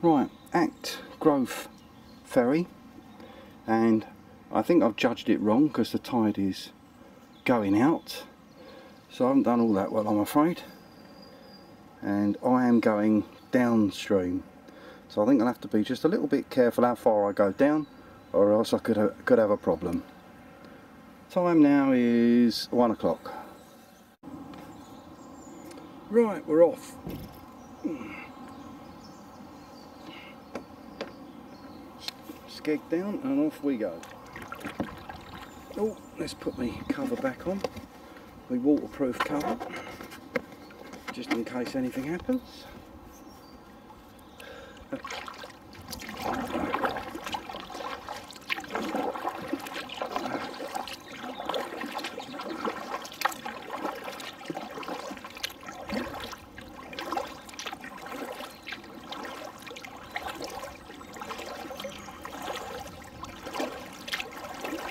Right, at Grove Ferry, and I think I've judged it wrong because the tide is going out, so I haven't done all that well, I'm afraid, and I am going downstream, so I think I'll have to be just a little bit careful how far I go down, or else I could have a problem. Time now is 1 o'clock. Right, we're off. Skeg down and off we go. Oh, let's put my cover back on, my waterproof cover, just in case anything happens.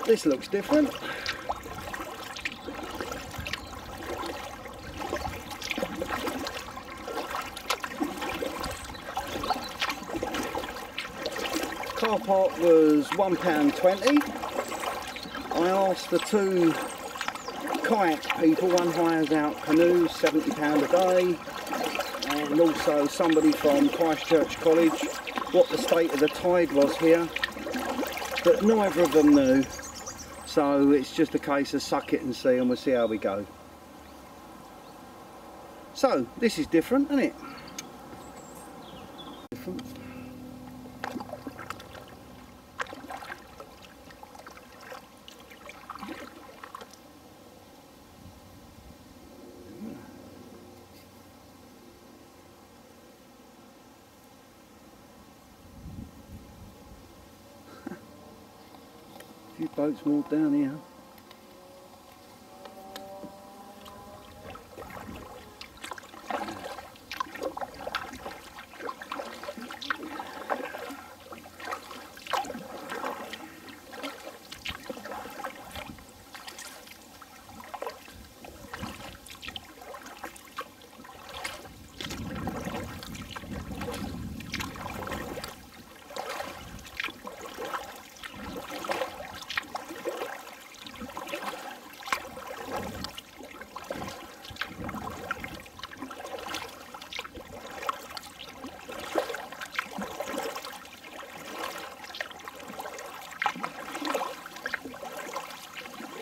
This looks different. Car park was £1.20. I asked the two kayak people, one hires out canoes, £70 a day, and also somebody from Christchurch College, what the state of the tide was here, but neither of them knew. So it's just a case of suck it and see, and we'll see how we go. So this is different, isn't it? Different. A few boats moored down here.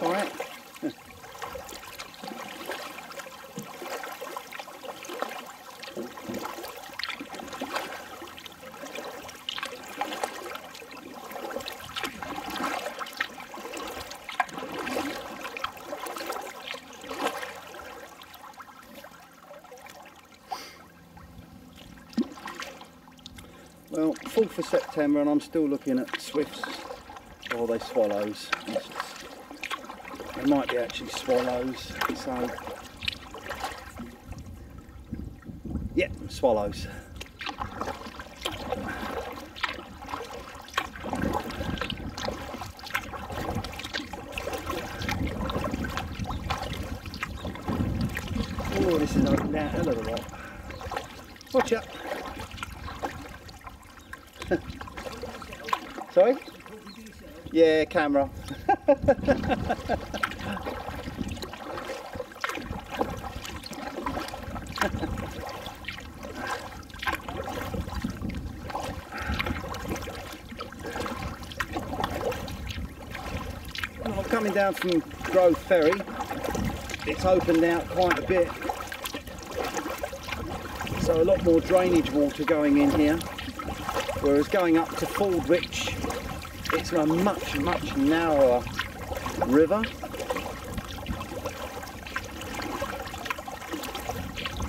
Alright. Well, 4th of September and I'm still looking at swifts, or are they swallows? They might be actually swallows, so yeah, swallows. Oh, this is opened out a little lot. Watch out. Sorry? Yeah, camera. Well, coming down from Grove Ferry, it's opened out quite a bit, so a lot more drainage water going in here, whereas going up to Fordwich it's a much narrower river.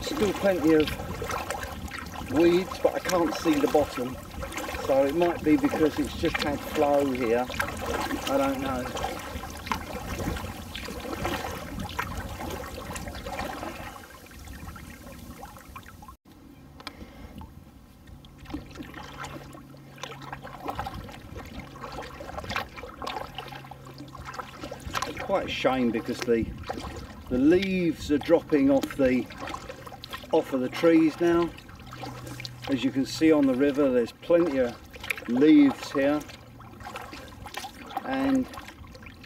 Still plenty of weeds, but I can't see the bottom, so it might be because it's just had flow here, I don't know. Quite a shame because the leaves are dropping off of the trees now, As you can see on the river, there's plenty of leaves here, and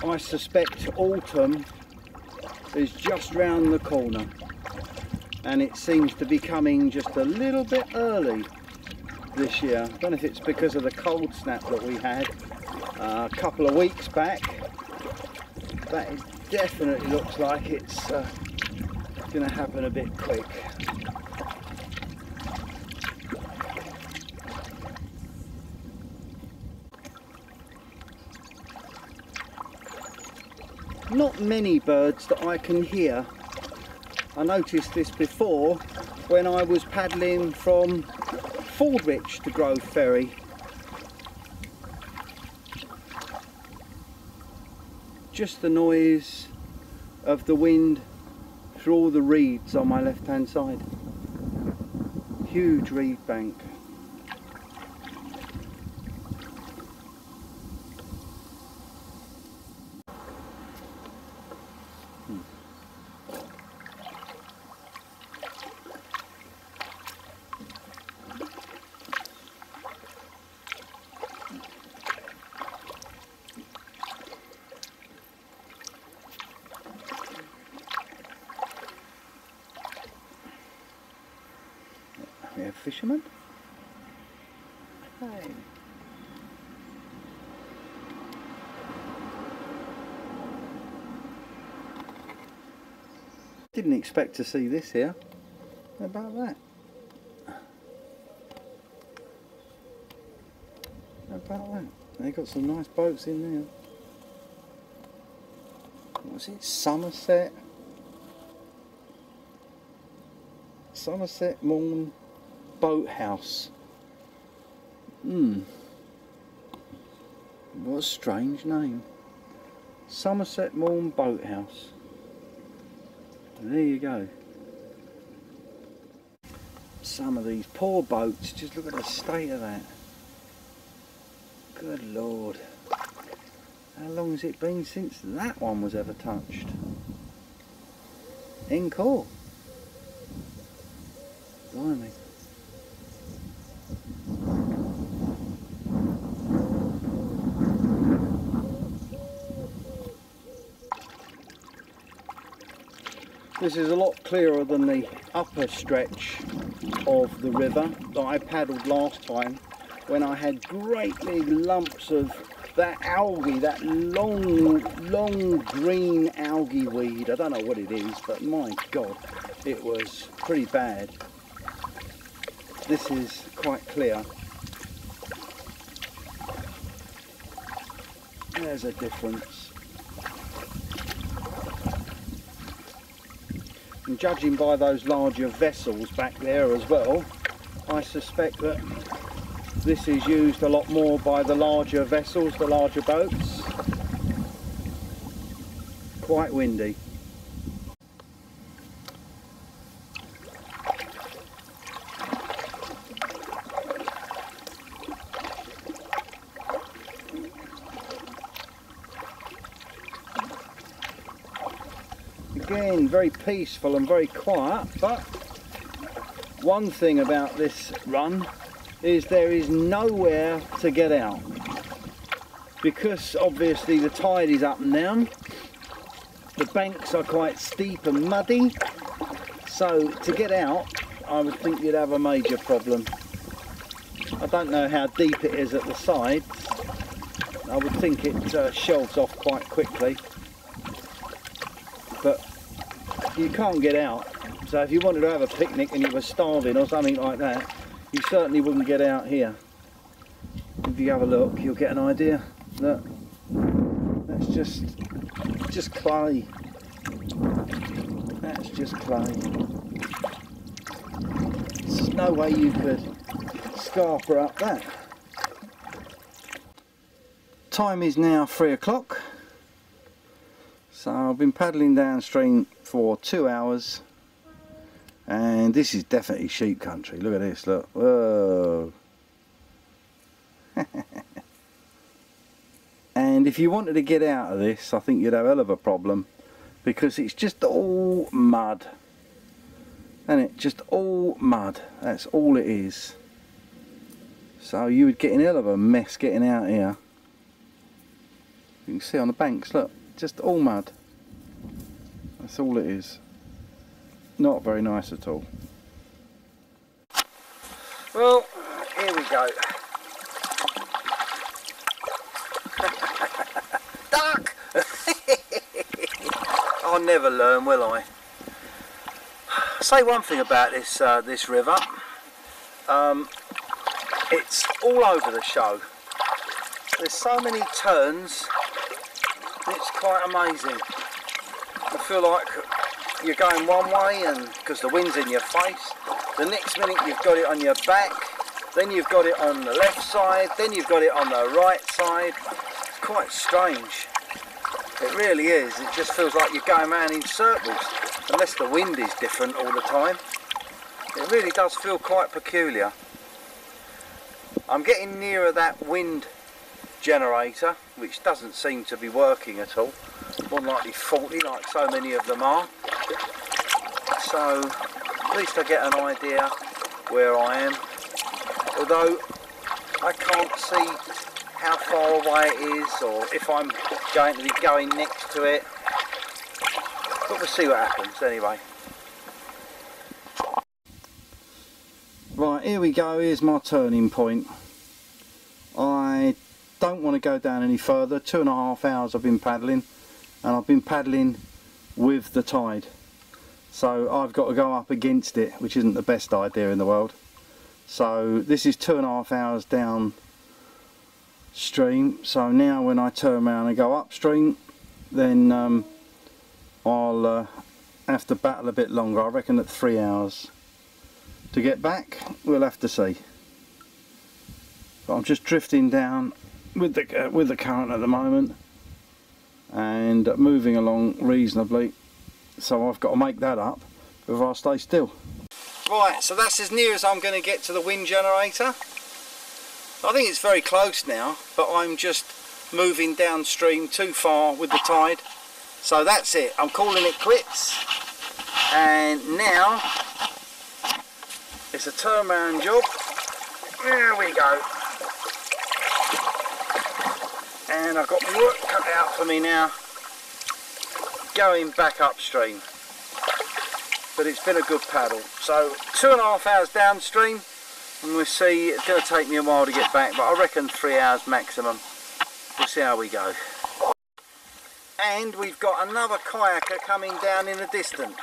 I suspect autumn is just round the corner, and it seems to be coming just a little bit early this year. I don't know if it's because of the cold snap that we had a couple of weeks back, but it definitely looks like it's going to happen a bit quick. Not many birds that I can hear. I noticed this before when I was paddling from Fordwich to Grove Ferry. Just the noise of the wind through all the reeds on my left hand side. Huge reed bank. We have fishermen. Hey. Didn't expect to see this here. How about that? How about that? They've got some nice boats in there. What's it? Somerset Morn Boathouse. What a strange name. Somerset Morn Boathouse. There you go. Some of these poor boats, just look at the state of that. Good Lord. How long has it been since that one was ever touched? Encore. Blimey. This is a lot clearer than the upper stretch of the river that I paddled last time, when I had great big lumps of that algae, that long green algae weed. I don't know what it is, but my God, it was pretty bad. This is quite clear. There's a difference. And judging by those larger vessels back there as well, I suspect that this is used a lot more by the larger vessels, the larger boats. Quite windy. Again, very peaceful and very quiet, but one thing about this run is there is nowhere to get out, because obviously the tide is up and down. The banks are quite steep and muddy, so to get out I would think you'd have a major problem. I don't know how deep it is at the sides. I would think it shelves off quite quickly, but you can't get out. So if you wanted to have a picnic and you were starving or something like that, you certainly wouldn't get out here. If you have a look, you'll get an idea. Look, that's just clay. That's just clay. There's no way you could scarper up that. Time is now 3 o'clock. So I've been paddling downstream for 2 hours. And this is definitely sheep country. Look at this, look. Whoa. And if you wanted to get out of this, I think you'd have a hell of a problem, because it's just all mud. And it just all mud. That's all it is. So you would get in a hell of a mess getting out here. You can see on the banks, look, just all mud. That's all it is. Not very nice at all. Well, here we go. Duck! I'll never learn, will I? Say one thing about this this river. It's all over the show. There's so many turns. It's quite amazing. You feel like you're going one way, and because the wind's in your face, the next minute you've got it on your back, then you've got it on the left side, then you've got it on the right side. It's quite strange. It really is. It just feels like you're going around in circles, unless the wind is different all the time. It really does feel quite peculiar. I'm getting nearer that wind generator, which doesn't seem to be working at all. More than likely faulty, like so many of them are. So at least I get an idea where I am. Although I can't see how far away it is, or if I'm going to be going next to it. But we'll see what happens anyway. Right, here we go. Here's my turning point. I don't want to go down any further. 2.5 hours I've been paddling, and I've been paddling with the tide. So I've got to go up against it, which isn't the best idea in the world. So this is 2.5 hours downstream. So now when I turn around and go upstream, then I'll have to battle a bit longer. I reckon at 3 hours. To get back, we'll have to see. But I'm just drifting down with the current at the moment, and moving along reasonably. So I've got to make that up before I stay still. Right, so that's as near as I'm going to get to the wind generator. I think it's very close now, but I'm just moving downstream too far with the tide. So that's it. I'm calling it quits. And now it's a turnaround job. There we go. And I've got my work cut out for me now, going back upstream. But it's been a good paddle. So 2.5 hours downstream, and we'll see. It's going to take me a while to get back, but I reckon 3 hours maximum. We'll see how we go. And we've got another kayaker coming down in the distance.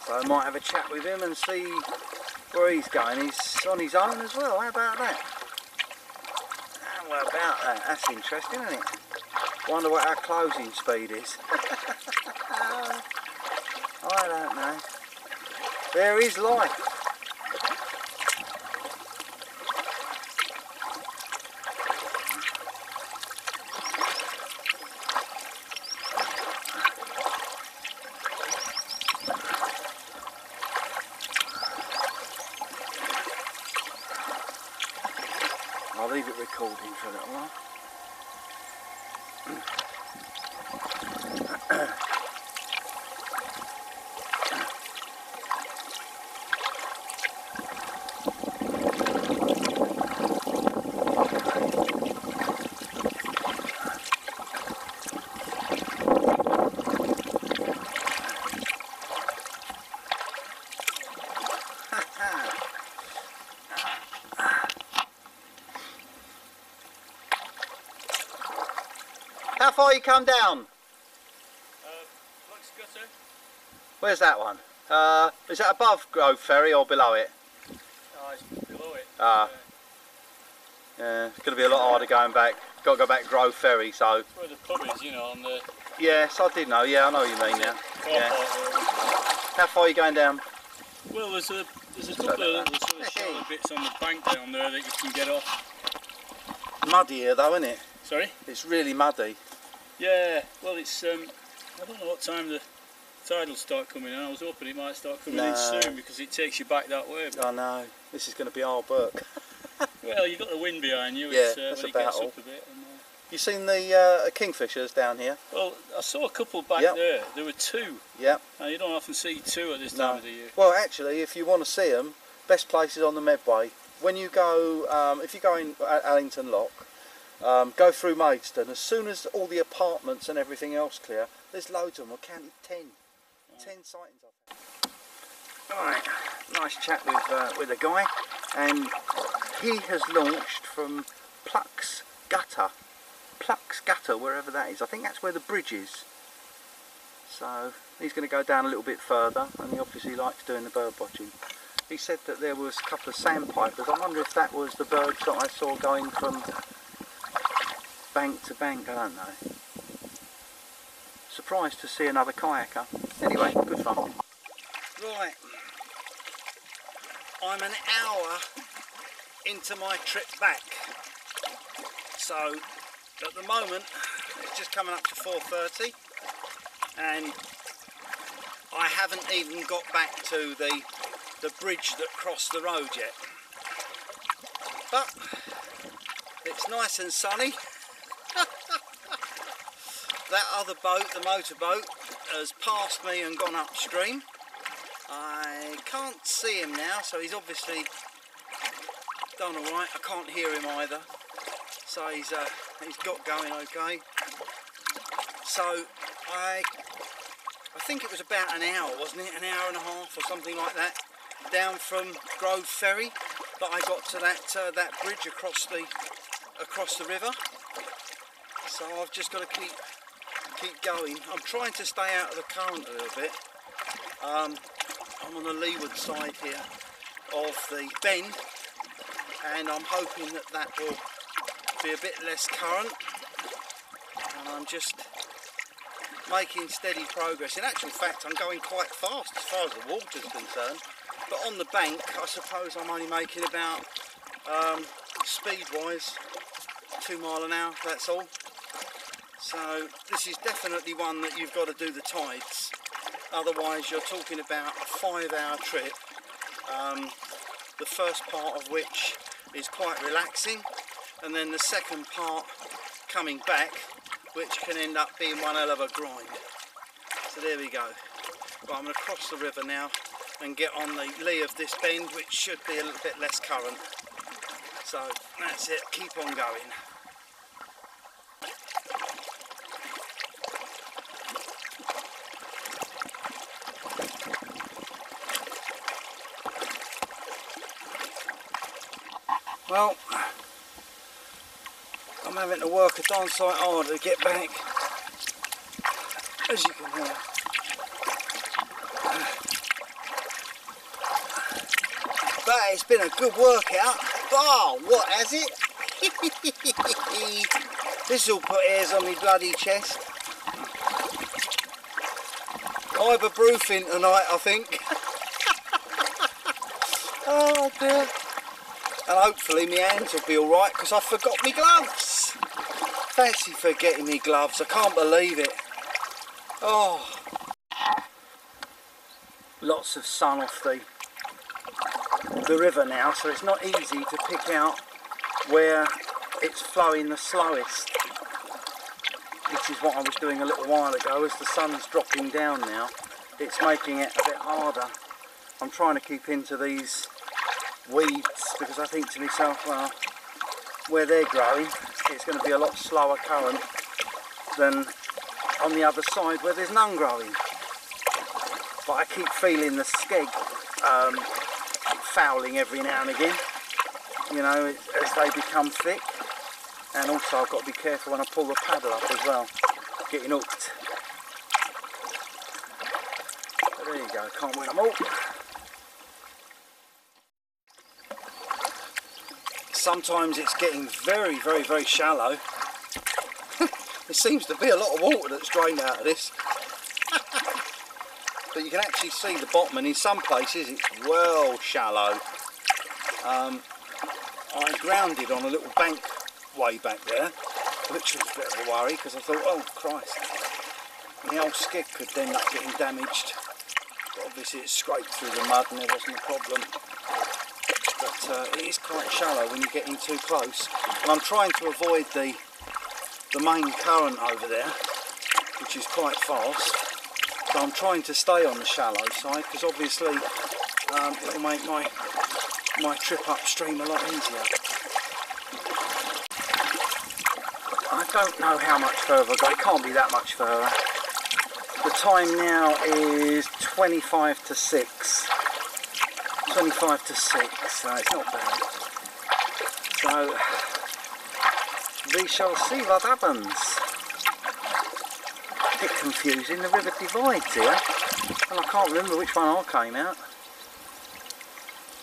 So I might have a chat with him and see where he's going. He's on his own as well. How about that? How about that? That's interesting, isn't it? Wonder what our closing speed is. I don't know. There is life. I'll leave it recording for a little while. How far you come down? Plucks Gutter. Where's that one? Is that above Grove Ferry or below it? Oh, it's below it. Ah. Yeah, it's going to be a lot harder going back. Got to go back Grove Ferry, so... It's where the pub is, you know, on the... Yes, I did know. Yeah, I know what you mean now. Yeah. How far are you going down? Well, there's a couple of little sort of shallow bits on the bank down there that you can get off. Muddy here though, isn't it? Sorry? It's really muddy. Yeah, well it's, I don't know what time the tide will start coming in. I was hoping it might start coming in soon because it takes you back that way. I know, this is going to be hard work. Well, you've got the wind behind you, yeah, it's, that's when it about gets all. up a bit. And, you seen the kingfishers down here? well, I saw a couple back there. There were two. Yep. Now, you don't often see two at this time of the year. Well, actually, if you want to see them, best place is on the Medway. when you go, if you go in Allington Lock, go through Maidstone, as soon as all the apartments and everything else clear, there's loads of them. I counted 10 sightings of it. Right, nice chat with a guy, and he has launched from Plucks Gutter, wherever that is. I think that's where the bridge is. So he's going to go down a little bit further, and he obviously likes doing the bird watching. He said that there was a couple of sandpipers. I wonder if that was the birds that I saw going from bank to bank. I don't know. Surprised to see another kayaker. Anyway, good fun. Right, I'm an hour into my trip back. So at the moment it's just coming up to 4:30, and I haven't even got back to the bridge that crossed the road yet. But it's nice and sunny. That other boat, the motorboat, has passed me and gone upstream. I can't see him now, so he's obviously done alright. I can't hear him either, so he's got going okay. So I think it was about an hour, wasn't it? An hour and a half or something like that, down from Grove Ferry, that I got to that bridge across the river. So I've just got to keep going. I'm trying to stay out of the current a little bit. I'm on the leeward side here of the bend, and I'm hoping that will be a bit less current, and I'm just making steady progress. In actual fact, I'm going quite fast as far as the water's concerned, but on the bank I suppose I'm only making about, speed wise, 2 miles an hour, that's all. So this is definitely one that you've got to do the tides, otherwise you're talking about a 5-hour trip, the first part of which is quite relaxing, and then the second part coming back, which can end up being one hell of a grind. So there we go. Right, I'm going to cross the river now and get on the lee of this bend, which should be a little bit less current. So that's it, keep on going. Well, I'm having to work a darn sight hard to get back, as you can hear. But it's been a good workout. Oh, what has it? This will put hairs on my bloody chest. Ibuprofen tonight, I think. Oh dear. And hopefully my hands will be alright, because I forgot my gloves. Fancy forgetting my gloves, I can't believe it. Oh. Lots of sun off the river now, so it's not easy to pick out where it's flowing the slowest, which is what I was doing a little while ago. As the sun's dropping down now, it's making it a bit harder. I'm trying to keep into these weeds, because I think to myself, well, where they're growing, it's going to be a lot slower current than on the other side where there's none growing. But I keep feeling the skeg fouling every now and again, you know, as they become thick. And also I've got to be careful when I pull the paddle up as well, getting hooked. But there you go, can't win them all. Sometimes it's getting very, very, very shallow. There seems to be a lot of water that's drained out of this. But you can actually see the bottom, and in some places it's well shallow. I grounded on a little bank way back there, which was a bit of a worry, because I thought, oh Christ, the old skeg could end up getting damaged. But obviously it scraped through the mud and there wasn't a problem. But it is quite shallow when you're getting too close, and I'm trying to avoid the main current over there, which is quite fast. So I'm trying to stay on the shallow side, because obviously it will make my my trip upstream a lot easier. I don't know how much further, but it can't be that much further. The time now is 25 to 6. 25 to 6, so it's not bad. So, we shall see what happens. A bit confusing, the river divides here, and I can't remember which one I came out.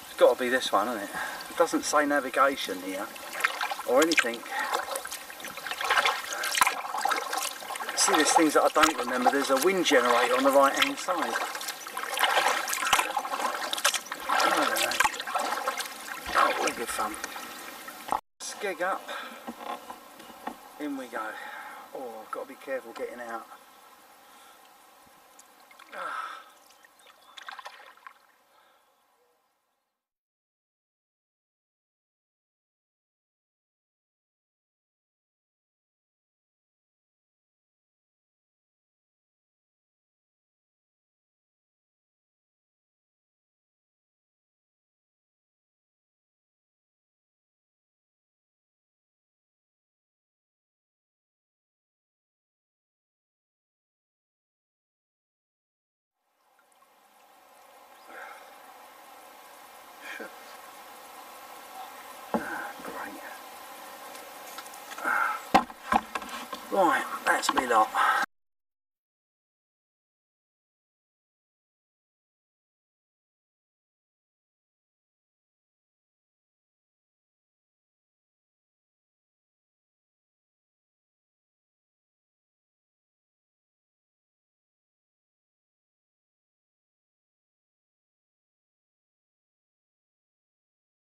It's got to be this one, isn't it? It doesn't say navigation here, or anything. See, there's things that I don't remember. There's a wind generator on the right hand side. Oh, all good fun. Skeg up. In we go. Oh, I've got to be careful getting out. Right, that's me lot.